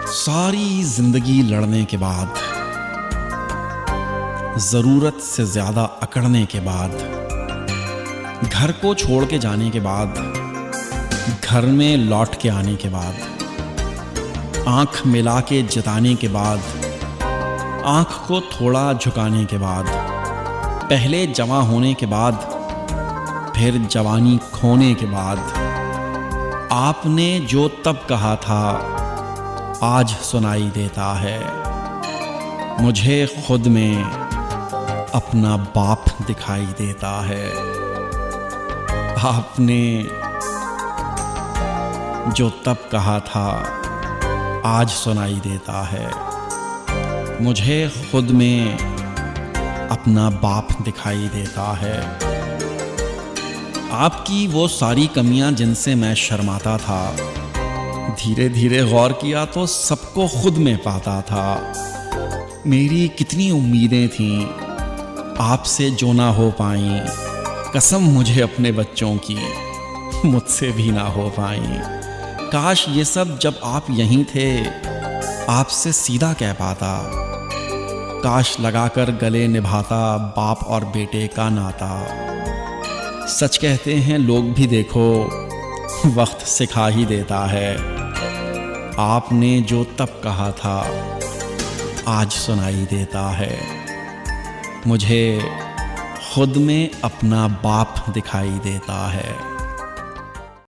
सारी जिंदगी लड़ने के बाद, जरूरत से ज्यादा अकड़ने के बाद, घर को छोड़ के जाने के बाद, घर में लौट के आने के बाद, आंख मिला के जताने के बाद, आंख को थोड़ा झुकाने के बाद, पहले जवां होने के बाद, फिर जवानी खोने के बाद, आपने जो तब कहा था आज सुनाई देता है। मुझे खुद में अपना बाप दिखाई देता है। आपने जो तब कहा था आज सुनाई देता है। मुझे खुद में अपना बाप दिखाई देता है। आपकी वो सारी कमियां जिनसे मैं शर्माता था, धीरे धीरे गौर किया तो सबको खुद में पाता था। मेरी कितनी उम्मीदें थीं आपसे जो ना हो पाई, कसम मुझे अपने बच्चों की मुझसे भी ना हो पाई। काश ये सब जब आप यहीं थे आपसे सीधा कह पाता। काश लगाकर गले निभाता बाप और बेटे का नाता। सच कहते हैं लोग भी, देखो वक्त सिखा ही देता है। आपने जो तब कहा था आज सुनाई देता है। मुझे खुद में अपना बाप दिखाई देता है।